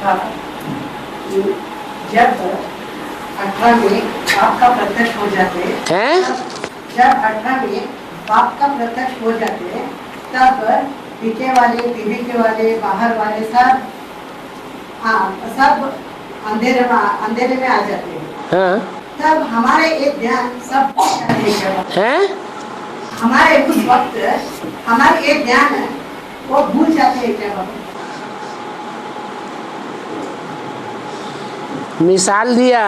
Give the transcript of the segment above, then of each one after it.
था कि जब 18 में बाप का प्रत्यक्ष हो जाते हैं, जब 18 में बाप का प्रत्यक्ष हो जाते तब पीके वाले पीके वाले बाहर वाले सब सब अंधेरे में आ जाते हैं। हाँ। तब हमारे एक ध्यान सब है, हमारे उस वक्त हमारे एक ध्यान वो भूल जाते हैं क्या बाबा? मिसाल दिया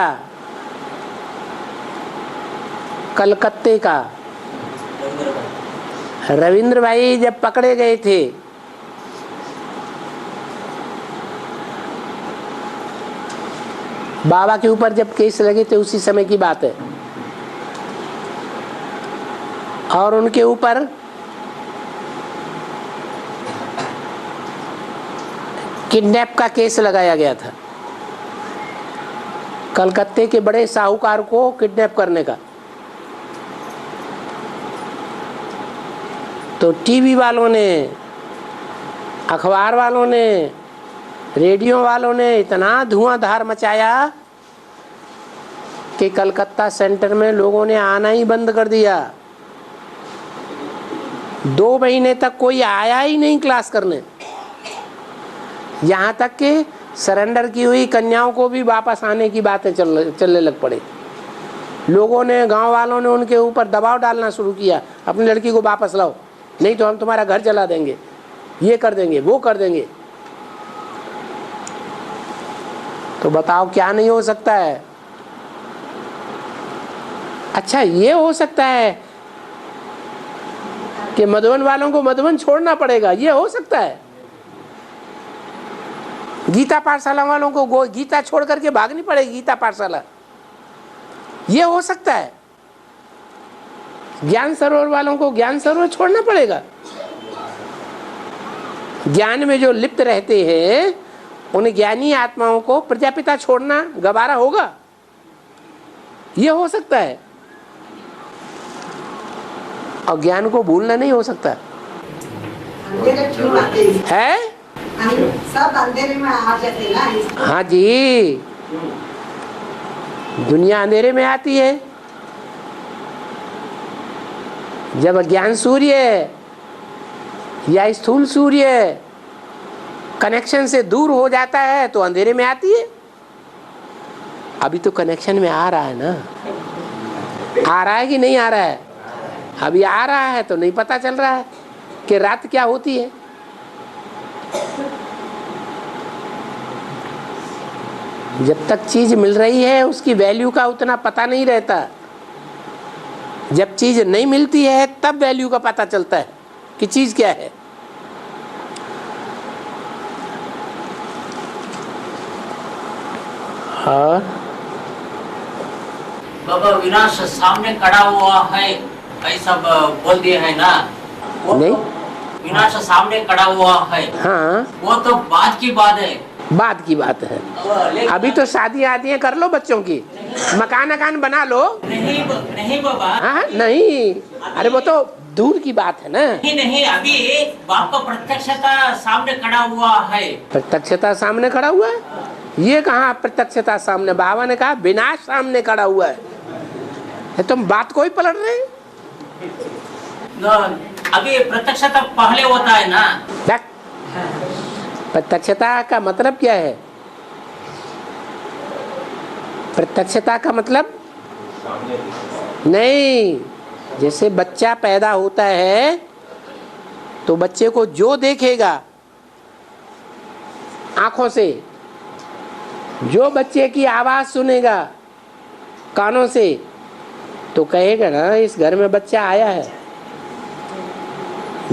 कलकत्ते का रविंद्र भाई जब पकड़े गए थे, बाबा के ऊपर जब केस लगे थे उसी समय की बात है, और उनके ऊपर किडनैप का केस लगाया गया था, कलकत्ते के बड़े साहूकार को किडनैप करने का। तो टीवी वालों ने, अखबार वालों ने, रेडियो वालों ने इतना धुआंधार मचाया कि कलकत्ता सेंटर में लोगों ने आना ही बंद कर दिया। 2 महीने तक कोई आया ही नहीं क्लास करने, यहाँ तक कि सरेंडर की हुई कन्याओं को भी वापस आने की बातें चलने लग पड़े। लोगों ने, गांव वालों ने उनके ऊपर दबाव डालना शुरू किया, अपनी लड़की को वापस लाओ, नहीं तो हम तुम्हारा घर जला देंगे, ये कर देंगे, वो कर देंगे। तो बताओ क्या नहीं हो सकता है? अच्छा, ये हो सकता है कि मधुबन वालों को मधुबन छोड़ना पड़ेगा, ये हो सकता है। गीता पाठशाला वालों को गीता छोड़ करके भागनी पड़ेगी, गीता पाठशाला, ये हो सकता है। ज्ञान सरोवर वालों को ज्ञान सरोवर छोड़ना पड़ेगा। ज्ञान में जो लिप्त रहते हैं उन ज्ञानी आत्माओं को प्रजापिता छोड़ना गवारा होगा, ये हो सकता है। और ज्ञान को भूलना नहीं हो सकता है। सब अंधेरे में आ जाते ना। हाँ जी, दुनिया अंधेरे में आती है। जब ज्ञान सूर्य या स्थूल सूर्य कनेक्शन से दूर हो जाता है तो अंधेरे में आती है। अभी तो कनेक्शन में आ रहा है ना, आ रहा है कि नहीं आ रहा है? अभी आ रहा है तो नहीं पता चल रहा है कि रात क्या होती है। जब तक चीज मिल रही है उसकी वैल्यू का उतना पता नहीं रहता, जब चीज नहीं मिलती है तब वैल्यू का पता चलता है कि चीज क्या है। हाँ बाबा, विनाश सामने खड़ा हुआ है ऐसा बोल दिया है ना? वो नहीं, तो विनाश सामने खड़ा हुआ है। हाँ, वो तो बाद की बात है, बाद की बात है। अभी तो शादी आदियाँ कर लो बच्चों की, मकान बना लो। नहीं बाबा, हाँ नहीं, अरे वो तो दूर की बात है ना। नहीं, अभी बाप का प्रत्यक्षता सामने खड़ा हुआ है। प्रत्यक्षता सामने खड़ा हुआ है? ये कहाँ प्रत्यक्षता सामने? बाबा ने कहा विनाश सामने खड़ा हुआ है। तुम बात को ही पलट रहे हैं। अभी प्रत्यक्षता पहले होता है ना। प्रत्यक्षता का मतलब क्या है? प्रत्यक्षता का मतलब नहीं, जैसे बच्चा पैदा होता है तो बच्चे को जो देखेगा आंखों से, जो बच्चे की आवाज सुनेगा कानों से, तो कहेगा ना इस घर में बच्चा आया है,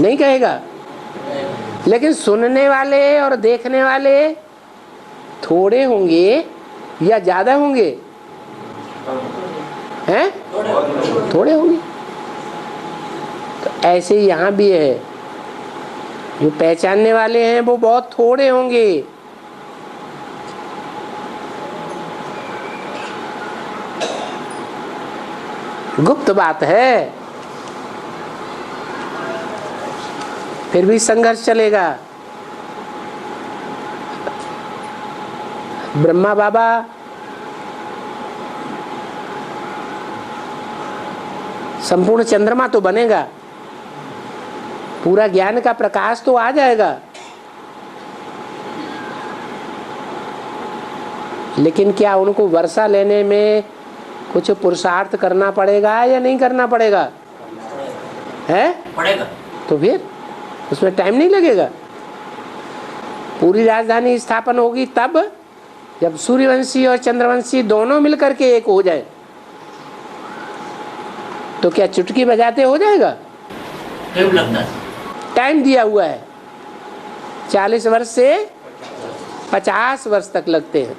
नहीं कहेगा। लेकिन सुनने वाले और देखने वाले थोड़े होंगे या ज्यादा होंगे? हैं? थोड़े होंगे। तो ऐसे ही यहाँ भी है, जो पहचानने वाले हैं वो बहुत थोड़े होंगे। गुप्त बात है, फिर भी संघर्ष चलेगा। ब्रह्मा बाबा संपूर्ण चंद्रमा तो बनेगा, पूरा ज्ञान का प्रकाश तो आ जाएगा, लेकिन क्या उनको वर्षा लेने में कुछ पुरुषार्थ करना पड़ेगा या नहीं करना पड़ेगा? है पड़ेगा। तो फिर उसमें टाइम नहीं लगेगा। पूरी राजधानी स्थापन होगी तब जब सूर्यवंशी और चंद्रवंशी दोनों मिलकर के एक हो जाए। तो क्या चुटकी बजाते हो जाएगा? टाइम लगता है। टाइम दिया हुआ है, 40 वर्ष से 50 वर्ष तक लगते हैं।